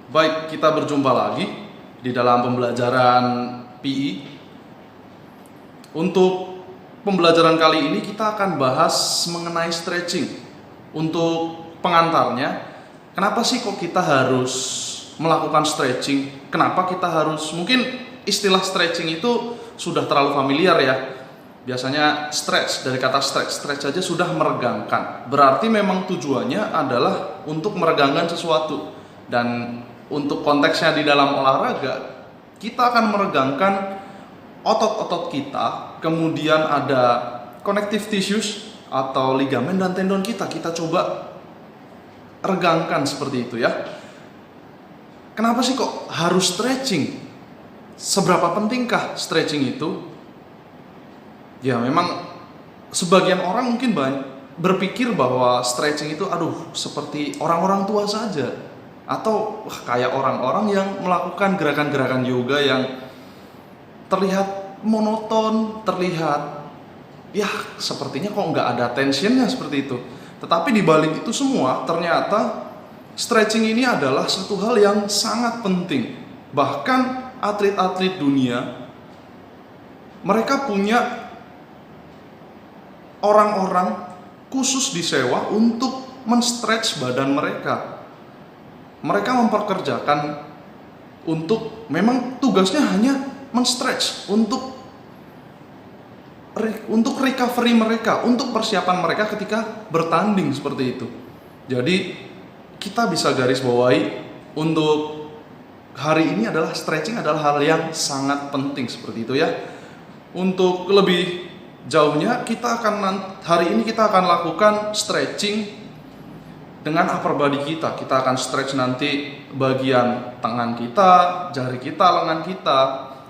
Baik, kita berjumpa lagi di dalam pembelajaran PI. Untuk pembelajaran kali ini kita akan bahas mengenai stretching. Untuk pengantarnya, kenapa sih kok kita harus melakukan stretching? Kenapa kita harus, mungkin istilah stretching itu sudah terlalu familiar ya. Biasanya stretch, dari kata stretch aja sudah meregangkan. Berarti memang tujuannya adalah untuk meregangkan sesuatu. Dan untuk konteksnya di dalam olahraga, kita akan meregangkan otot-otot kita, kemudian ada connective tissues atau ligamen dan tendon kita coba regangkan seperti itu ya. Kenapa sih kok harus stretching? Seberapa pentingkah stretching itu? Ya memang sebagian orang mungkin berpikir bahwa stretching itu seperti orang-orang tua saja, atau kayak orang-orang yang melakukan gerakan-gerakan yoga yang terlihat monoton, terlihat ya sepertinya kok nggak ada tensionnya seperti itu. Tetapi di balik itu semua ternyata stretching ini adalah satu hal yang sangat penting. Bahkan atlet-atlet dunia, mereka punya orang-orang khusus disewa untuk men-stretch badan mereka. Mereka memperkerjakan untuk, memang tugasnya hanya men-stretch untuk recovery mereka, untuk persiapan mereka ketika bertanding seperti itu. Jadi kita bisa garis bawahi untuk hari ini adalah stretching adalah hal yang sangat penting seperti itu ya. Untuk lebih jauhnya hari ini kita akan lakukan stretching dengan upper body kita. Kita akan stretch nanti bagian tangan kita, jari kita, lengan kita,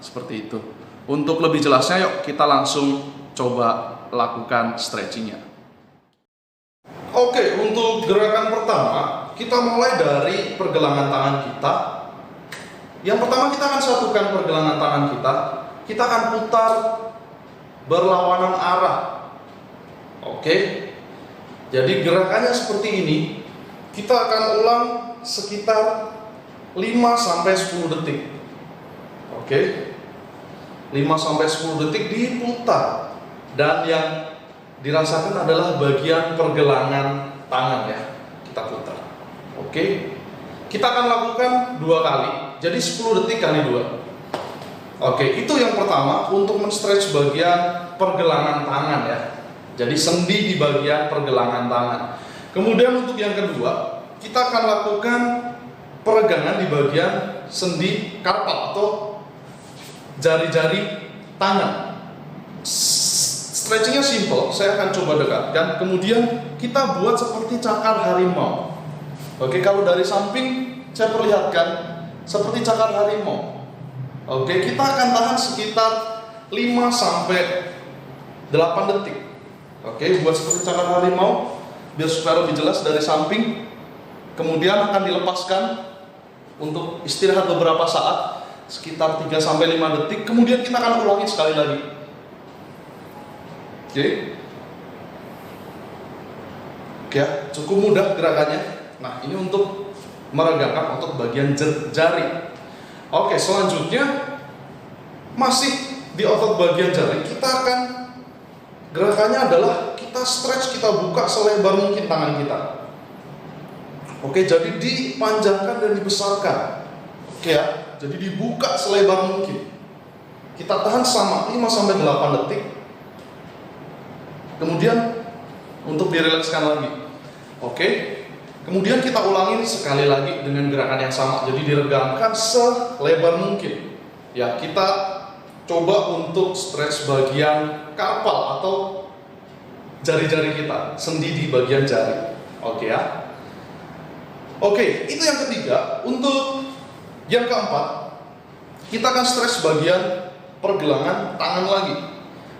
seperti itu. Untuk lebih jelasnya yuk kita langsung coba lakukan stretchingnya. Oke, untuk gerakan pertama kita mulai dari pergelangan tangan kita. Yang pertama kita akan satukan pergelangan tangan kita. Kita akan putar berlawanan arah. Oke. Jadi gerakannya seperti ini. Kita akan ulang sekitar 5 sampai 10 detik. Oke. 5 sampai 10 detik diputar. Dan yang dirasakan adalah bagian pergelangan tangan ya. Kita putar. Oke. Kita akan lakukan 2 kali. Jadi 10 detik kali 2. Oke, itu yang pertama untuk men-stretch bagian pergelangan tangan ya. Jadi sendi di bagian pergelangan tangan. Kemudian untuk yang kedua, kita akan lakukan peregangan di bagian sendi karpal atau jari-jari tangan. Stretchingnya simple, saya akan coba dekatkan. Kemudian kita buat seperti cakar harimau. Oke, kalau dari samping saya perlihatkan seperti cakar harimau. Oke, kita akan tahan sekitar 5 sampai 8 detik. Oke, buat seperti cakar harimau biar supaya lebih jelas dari samping. Kemudian akan dilepaskan untuk istirahat beberapa saat sekitar 3 sampai 5 detik. Kemudian kita akan ulangi sekali lagi. Oke. Oke, cukup mudah gerakannya. Nah, ini untuk meregangkan otot bagian jari. Oke, selanjutnya masih di otot bagian jari, kita akan gerakannya adalah kita stretch, kita buka selebar mungkin tangan kita. Oke, jadi dipanjangkan dan dibesarkan. Oke ya, jadi dibuka selebar mungkin. Kita tahan sama 5 sampai 8 detik. Kemudian untuk direlekskan lagi. Oke. Kemudian kita ulangin sekali lagi dengan gerakan yang sama. Jadi diregangkan selebar mungkin. Ya, kita coba untuk stretch bagian karpal atau jari-jari kita, sendi di bagian jari. Oke ya. Oke, itu yang ketiga. Untuk yang keempat, kita akan stretch bagian pergelangan tangan lagi.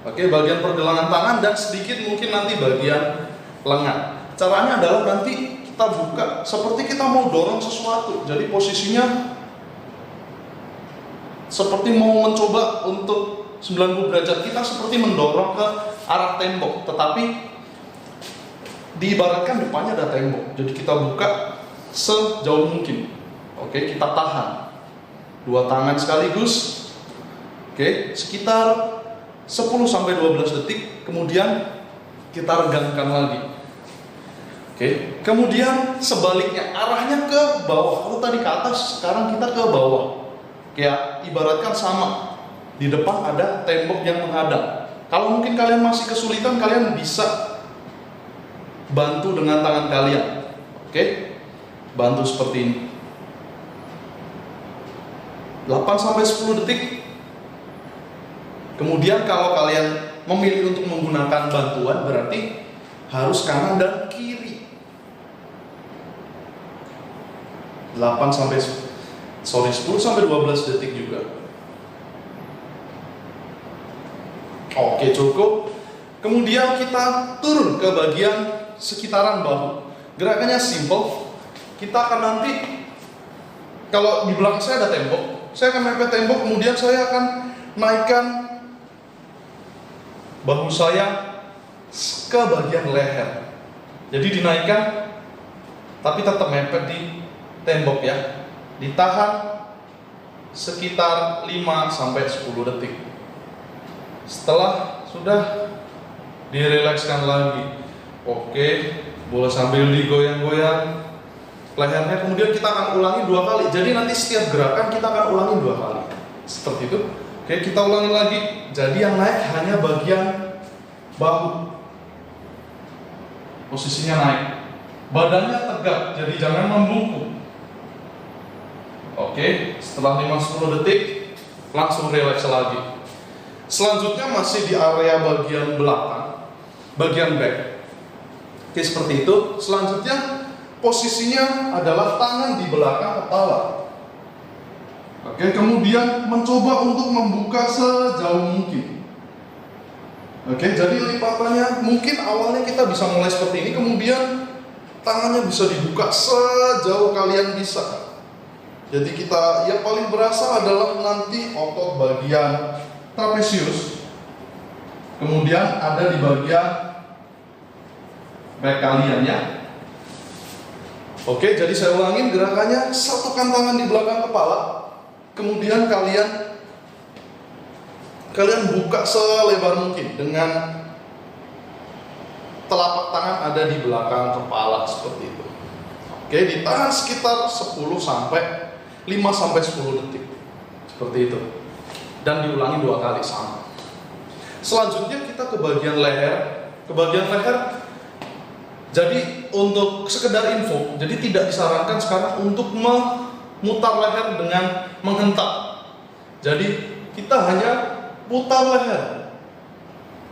Oke, bagian pergelangan tangan dan sedikit mungkin nanti bagian lengan. Caranya adalah nanti kita buka seperti kita mau dorong sesuatu. Jadi posisinya seperti mau mencoba untuk 90 derajat. Kita seperti mendorong ke arah tembok, tetapi diibaratkan depannya ada tembok. Jadi kita buka sejauh mungkin. Oke, kita tahan. Dua tangan sekaligus. Oke, sekitar 10-12 detik, kemudian kita regangkan lagi. Oke, kemudian sebaliknya, arahnya ke bawah. Kalau tadi ke atas, sekarang kita ke bawah. Kayak ibaratkan sama, di depan ada tembok yang menghadang. Kalau mungkin kalian masih kesulitan, kalian bisa bantu dengan tangan kalian. Oke, bantu seperti ini. 8-10 detik. Kemudian kalau kalian memilih untuk menggunakan bantuan, berarti harus kanan dan kiri. 10-12 detik juga. Oke, cukup. Kemudian kita turun ke bagian sekitaran bahu. Gerakannya simple. Kita akan nanti, kalau di belakang saya ada tembok, saya akan mepet tembok, kemudian saya akan naikkan bahu saya ke bagian leher. Jadi dinaikkan, tapi tetap mepet di tembok ya. Ditahan sekitar 5-10 detik. Setelah sudah, direlekskan lagi. Oke, boleh sambil digoyang-goyang lehernya. Kemudian kita akan ulangi 2 kali. Jadi nanti setiap gerakan kita akan ulangi 2 kali. Seperti itu. Oke, kita ulangi lagi. Jadi yang naik hanya bagian bahu. Posisinya naik. Badannya tegak, jadi jangan membungkuk. Oke, setelah 5-10 detik langsung relax lagi. Selanjutnya masih di area bagian belakang, bagian back. Oke, seperti itu. Selanjutnya posisinya adalah tangan di belakang kepala. Oke, kemudian mencoba untuk membuka sejauh mungkin. Oke, jadi lipatannya mungkin awalnya kita bisa mulai seperti ini, kemudian tangannya bisa dibuka sejauh kalian bisa. Jadi kita, yang paling berasa adalah nanti otot bagian trapesius, kemudian ada di bagian back kalian ya. Oke, jadi saya ulangin gerakannya. Satukan tangan di belakang kepala, kemudian kalian buka selebar mungkin dengan telapak tangan ada di belakang kepala seperti itu. Oke, ditahan sekitar 5-10 detik seperti itu, dan diulangi 2 kali sama. Selanjutnya kita ke bagian leher. Jadi untuk sekedar info, jadi tidak disarankan sekarang untuk memutar leher dengan menghentak. Jadi kita hanya putar leher.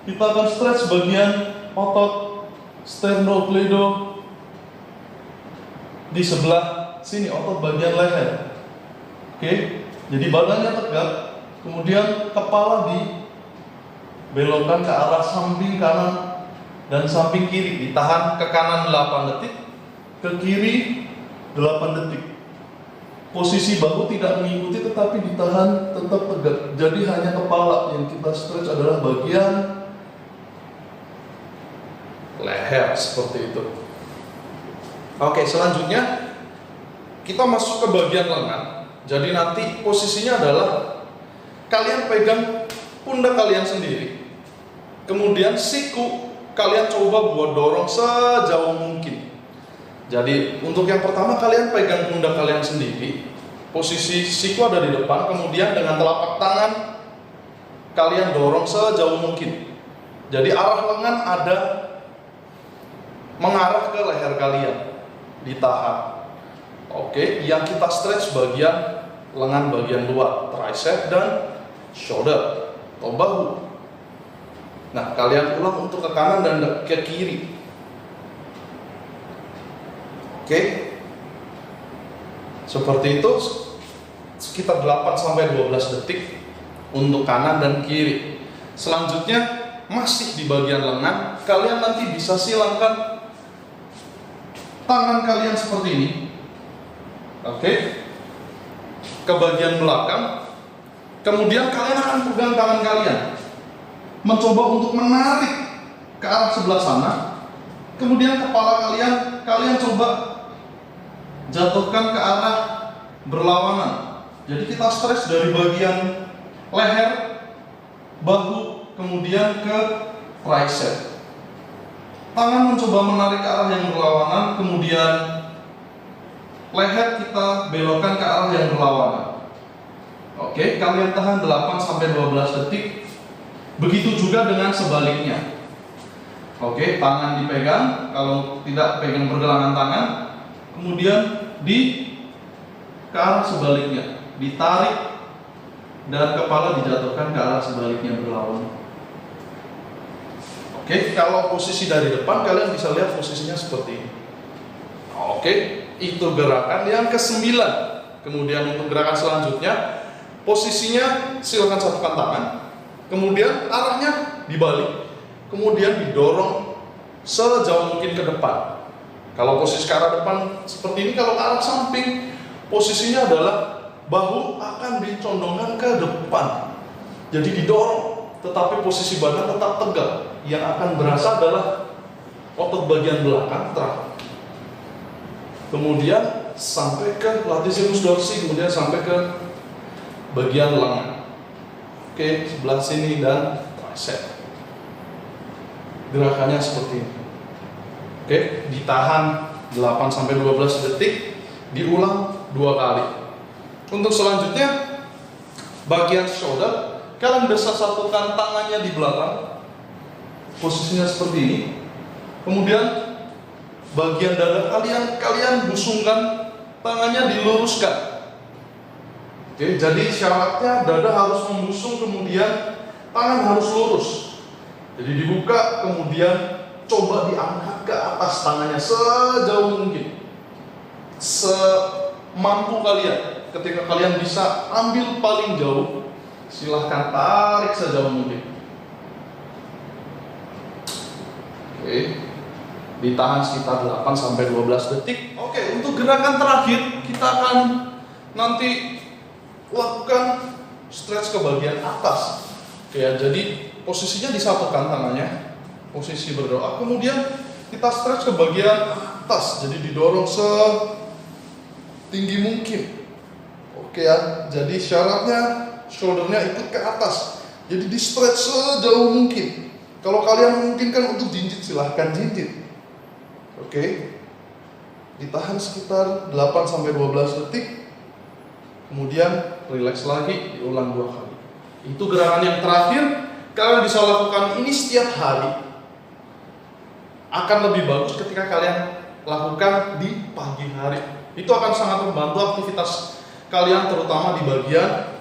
Kita akan stretch bagian otot sternocleido di sebelah sini, otot bagian leher. Oke, jadi badannya tegak, kemudian kepala dibelokkan ke arah samping kanan dan samping kiri. Ditahan ke kanan 8 detik, ke kiri 8 detik. Posisi bahu tidak mengikuti, tetapi ditahan tetap tegak. Jadi hanya kepala yang kita stretch adalah bagian leher seperti itu. Oke, selanjutnya kita masuk ke bagian lengan. Jadi nanti posisinya adalah kalian pegang pundak kalian sendiri. Kemudian siku kalian coba buat dorong sejauh mungkin. Jadi untuk yang pertama kalian pegang pundak kalian sendiri. Posisi siku ada di depan, kemudian dengan telapak tangan kalian dorong sejauh mungkin. Jadi arah lengan ada mengarah ke leher kalian. Ditahan. Oke, yang kita stretch bagian lengan bagian luar, tricep dan shoulder atau bahu. Nah, kalian ulang untuk ke kanan dan ke kiri. Oke. Seperti itu sekitar 8-12 detik untuk kanan dan kiri. Selanjutnya masih di bagian lengan, kalian nanti bisa silangkan tangan kalian seperti ini. Oke, ke bagian belakang. Kemudian kalian akan pegang tangan kalian, mencoba untuk menarik ke arah sebelah sana. Kemudian kepala kalian coba jatuhkan ke arah berlawanan. Jadi kita stretch dari bagian leher, bahu, kemudian ke tricep. Tangan mencoba menarik ke arah yang berlawanan, kemudian leher kita belokkan ke arah yang berlawanan. Oke, kalian tahan 8-12 detik. Begitu juga dengan sebaliknya. Oke, tangan dipegang, kalau tidak pegang pergelangan tangan, kemudian ke arah sebaliknya, ditarik dan kepala dijatuhkan ke arah sebaliknya berlawanan. Oke, kalau posisi dari depan kalian bisa lihat posisinya seperti ini. Oke, itu gerakan yang ke-9. Kemudian untuk gerakan selanjutnya, posisinya silakan satukan tangan. Kemudian arahnya dibalik. Kemudian didorong sejauh mungkin ke depan. Kalau posisi ke arah depan seperti ini, kalau ke arah samping, posisinya adalah bahu akan dicondongkan ke depan. Jadi didorong, tetapi posisi badan tetap tegak. Yang akan berasa adalah otot bagian belakang terakhir. Kemudian sampai ke latissimus dorsi, kemudian sampai ke bagian lengan. Oke, sebelah sini dan tricep. Gerakannya seperti ini. Oke, ditahan 8-12 detik, diulang 2 kali. Untuk selanjutnya, bagian shoulder, kalian bisa satukan tangannya di belakang. Posisinya seperti ini. Kemudian bagian dada kalian busungkan, tangannya diluruskan. Oke, jadi syaratnya dada harus membusung, kemudian tangan harus lurus. Jadi dibuka, kemudian coba diangkat ke atas tangannya sejauh mungkin, semampu kalian. Ketika kalian bisa ambil paling jauh, silahkan tarik sejauh mungkin. Oke, ditahan sekitar 8-12 detik. Oke, untuk gerakan terakhir kita akan nanti lakukan stretch ke bagian atas. Oke, jadi posisinya disatukan tangannya, posisi berdoa. Kemudian kita stretch ke bagian atas, jadi didorong setinggi mungkin. Oke ya, jadi syaratnya shouldernya ikut ke atas. Jadi di stretch sejauh mungkin. Kalau kalian memungkinkan untuk jinjit, silahkan jinjit. Oke, ditahan sekitar 8-12 detik. Kemudian relax lagi, diulang 2 kali. Itu gerakan yang terakhir. Kalian bisa lakukan ini setiap hari. Akan lebih bagus ketika kalian lakukan di pagi hari. Itu akan sangat membantu aktivitas kalian, terutama di bagian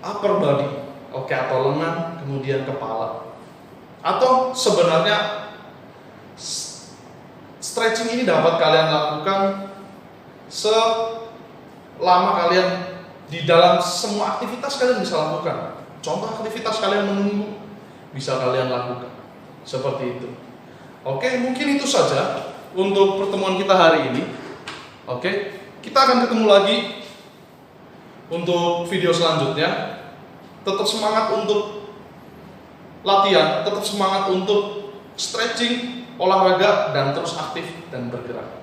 upper body. Oke, atau lengan, kemudian kepala. Atau sebenarnya stretching ini dapat kalian lakukan selama kalian di dalam semua aktivitas kalian bisa lakukan. Contoh aktivitas kalian menunggu bisa kalian lakukan. Seperti itu. Oke, mungkin itu saja untuk pertemuan kita hari ini. Oke, kita akan ketemu lagi untuk video selanjutnya. Tetap semangat untuk latihan, tetap semangat untuk stretching, olahraga, dan terus aktif dan bergerak.